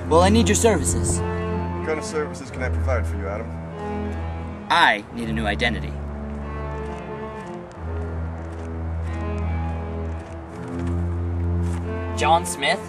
Well, I need your services. What kind of services can I provide for you, Adam? I need a new identity. John Smith?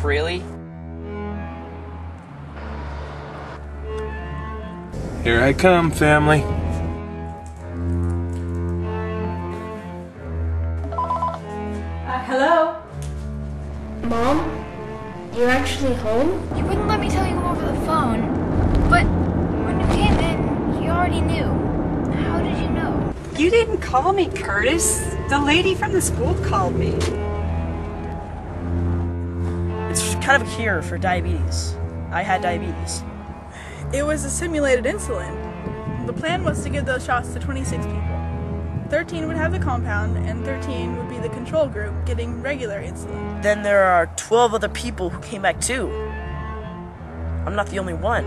Really? Here I come, family. Hello? Mom? You're actually home? You wouldn't let me tell you over the phone. But when you came in, you already knew. How did you know? You didn't call me, Curtis. The lady from the school called me. It's kind of a cure for diabetes. I had diabetes. It was a simulated insulin. The plan was to give those shots to 26 people. 13 would have the compound, and 13 would be the control group getting regular insulin. Then there are 12 other people who came back too. I'm not the only one.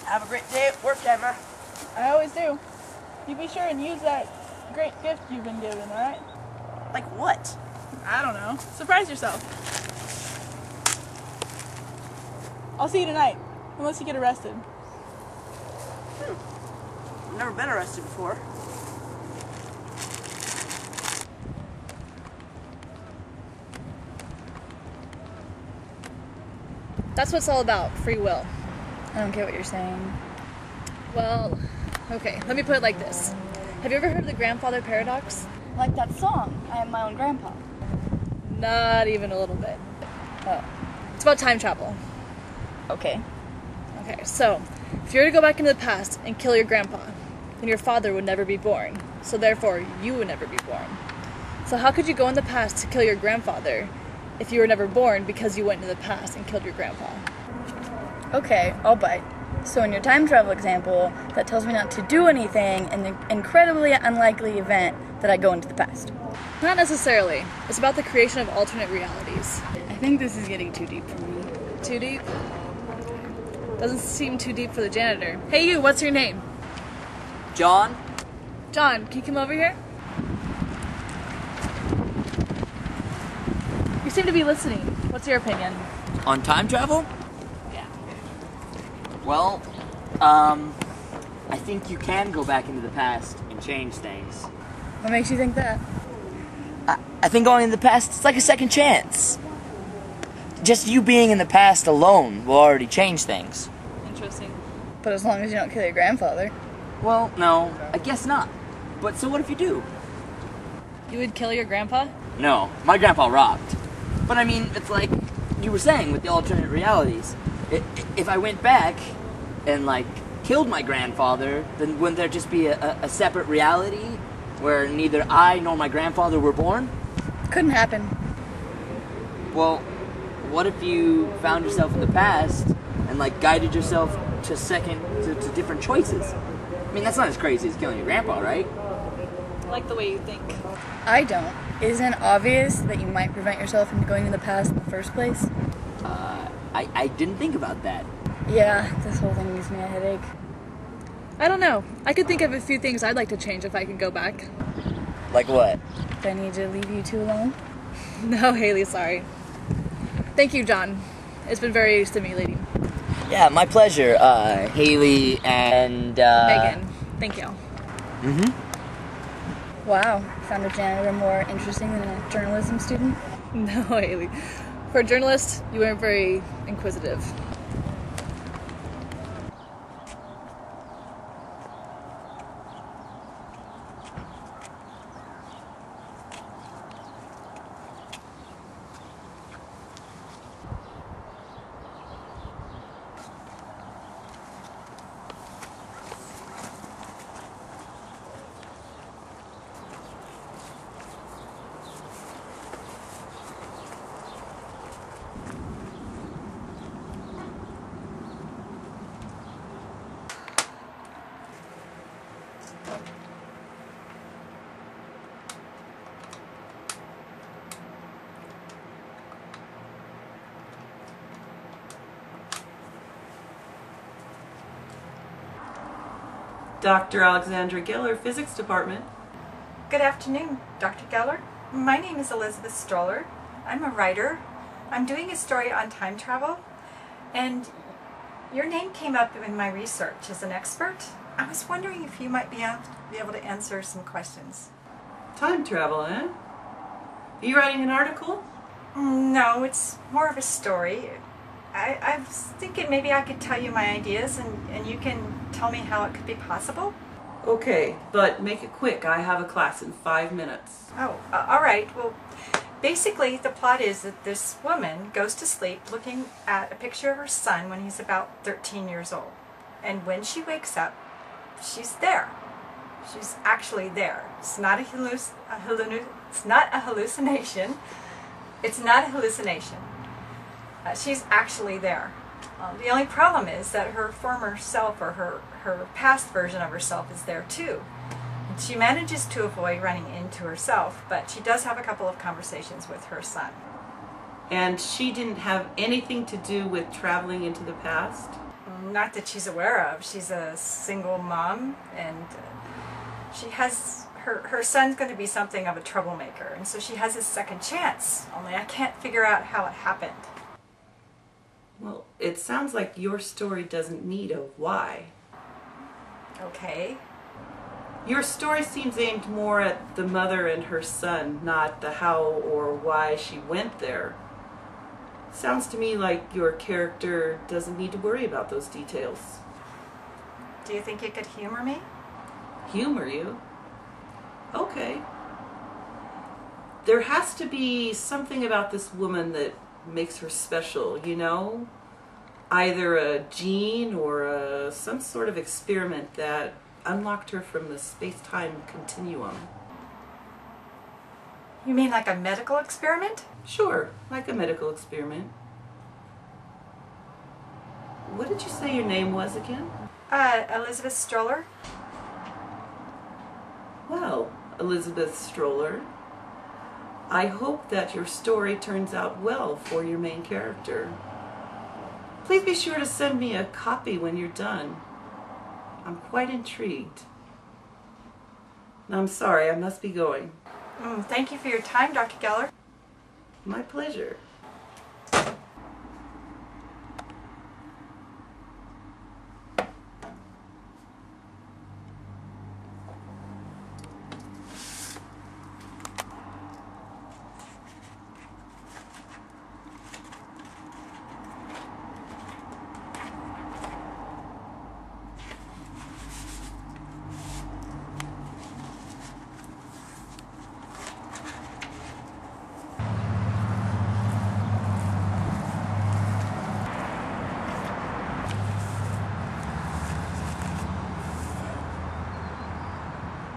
Have a great day at work, Emma. I always do. You be sure and use that great gift you've been given, alright? Like what? I don't know. Surprise yourself. I'll see you tonight, unless you get arrested. I've never been arrested before. That's what it's all about, free will. I don't get what you're saying. Well, okay, let me put it like this. Have you ever heard of the grandfather paradox? Like that song, I Am My Own Grandpa. Not even a little bit. Oh. It's about time travel. Okay. Okay, so, if you were to go back into the past and kill your grandpa, then your father would never be born. So therefore, you would never be born. So how could you go in the past to kill your grandfather if you were never born because you went into the past and killed your grandpa? Okay, I'll bite. So in your time travel example, that tells me not to do anything in the incredibly unlikely event that I go into the past. Not necessarily. It's about the creation of alternate realities. I think this is getting too deep for me. Too deep? Doesn't seem too deep for the janitor. Hey you, what's your name? John? John, can you come over here? You seem to be listening. What's your opinion? On time travel? Yeah. Well, I think you can go back into the past and change things. What makes you think that? I think going into the past, it's like a second chance. Just you being in the past alone will already change things. Interesting. But as long as you don't kill your grandfather. Well, no, I guess not. But so what if you do? You would kill your grandpa? No, my grandpa robbed. But I mean, it's like you were saying with the alternate realities. If I went back and, like, killed my grandfather, then wouldn't there just be a separate reality where neither I nor my grandfather were born? Couldn't happen. Well, what if you found yourself in the past and, like, guided yourself to different choices? I mean, that's not as crazy as killing your grandpa, right? I like the way you think. I don't. Isn't it obvious that you might prevent yourself from going to the past in the first place? I didn't think about that. Yeah, this whole thing gives me a headache. I don't know. I could think of a few things I'd like to change if I can go back. Like what? Do I need to leave you two alone? No, Haley, sorry. Thank you, John. It's been very stimulating. Yeah, my pleasure, Haley and, Megan, thank you. Wow, found a janitor more interesting than a journalism student? No, Haley. For a journalist, you weren't very inquisitive. Dr. Alexandra Geller, Physics Department. Good afternoon, Dr. Geller. My name is Elizabeth Stroller. I'm a writer. I'm doing a story on time travel, and your name came up in my research as an expert. I was wondering if you might be able to answer some questions. Time travel, eh? Are you writing an article? No, it's more of a story. I was thinking maybe I could tell you my ideas and you can tell me how it could be possible. Okay, but make it quick. I have a class in 5 minutes. Oh, all right. Well, basically the plot is that this woman goes to sleep looking at a picture of her son when he's about 13 years old. And when she wakes up, she's there. She's actually there. It's not a hallucination. It's not a hallucination. She's actually there. The only problem is that her former self, or her past version of herself, is there too. And she manages to avoid running into herself, but she does have a couple of conversations with her son. And she didn't have anything to do with traveling into the past? Not that she's aware of. She's a single mom, and she has her son's going to be something of a troublemaker, and so she has a second chance. Only I can't figure out how it happened. Well, it sounds like your story doesn't need a why. Okay. Your story seems aimed more at the mother and her son, not the how or why she went there. Sounds to me like your character doesn't need to worry about those details. Do you think you could humor me? Humor you? Okay. There has to be something about this woman that makes her special, you know? Either a gene or some sort of experiment that unlocked her from the space-time continuum. You mean like a medical experiment? Sure, like a medical experiment. What did you say your name was again? Elizabeth Stroller. Well, Elizabeth Stroller, I hope that your story turns out well for your main character. Please be sure to send me a copy when you're done. I'm quite intrigued. I'm sorry, I must be going. Thank you for your time, Dr. Geller. My pleasure.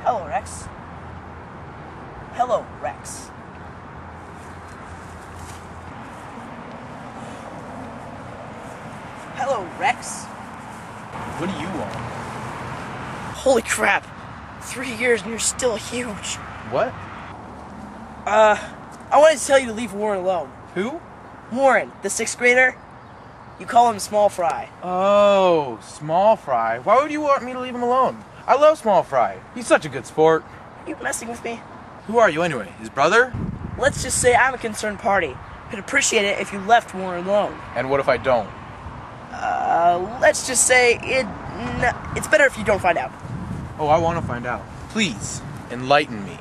Hello, Rex. Hello, Rex. Hello, Rex. What do you want? Holy crap. 3 years and you're still huge. What? I wanted to tell you to leave Warren alone. Who? Warren, the 6th grader. You call him Small Fry. Oh, Small Fry. Why would you want me to leave him alone? I love Small Fry. He's such a good sport. Are you messing with me? Who are you anyway? His brother? Let's just say I'm a concerned party. Could appreciate it if you left Warren alone. And what if I don't? Let's just say it's better if you don't find out. Oh, I want to find out. Please, enlighten me.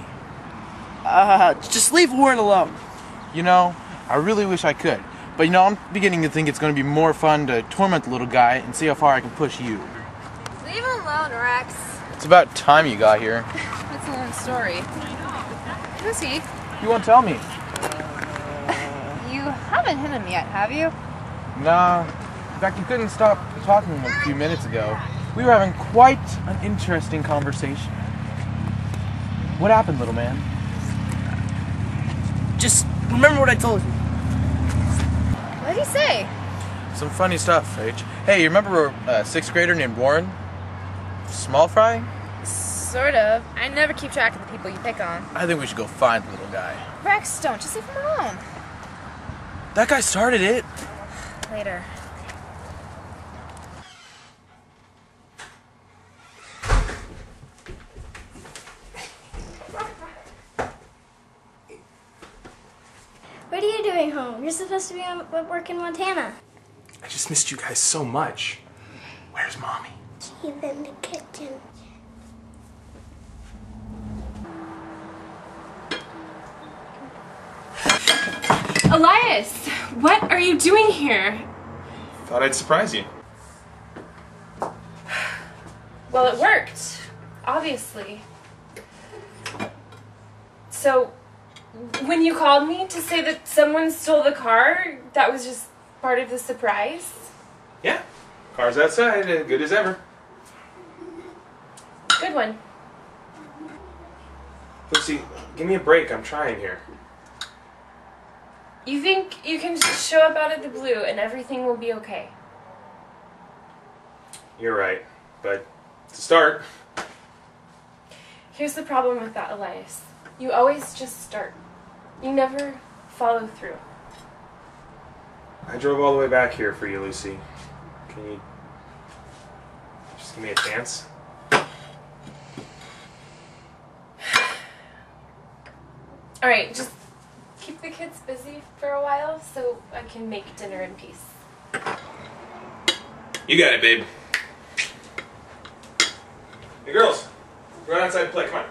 Just leave Warren alone. You know, I really wish I could. But you know, I'm beginning to think it's going to be more fun to torment the little guy and see how far I can push you. Leave him alone, Rex. It's about time you got here. That's a long story. Who's he? You won't tell me. You haven't hit him yet, have you? Nah. In fact, you couldn't stop talking a few minutes ago. We were having quite an interesting conversation. What happened, little man? Just remember what I told you. What did he say? Some funny stuff, H. Hey, you remember a 6th grader named Warren? Small Fry? Sort of. I never keep track of the people you pick on. I think we should go find the little guy. Rex, don't. Just leave him alone. That guy started it. Later. What are you doing home? You're supposed to be at work in Montana. I just missed you guys so much. Where's Mommy? She's in the kitchen. Elias, what are you doing here? Thought I'd surprise you. Well, it worked, obviously. So, when you called me to say that someone stole the car, that was just part of the surprise? Yeah. Car's outside, good as ever. Good one. Lucy, give me a break, I'm trying here. You think you can just show up out of the blue and everything will be okay? You're right, but to start. Here's the problem with that, Elias. You always just start. You never follow through. I drove all the way back here for you, Lucy. Can you just give me a chance? Alright, just keep the kids busy for a while so I can make dinner in peace. You got it, babe. Hey, girls. Run outside and play, come on.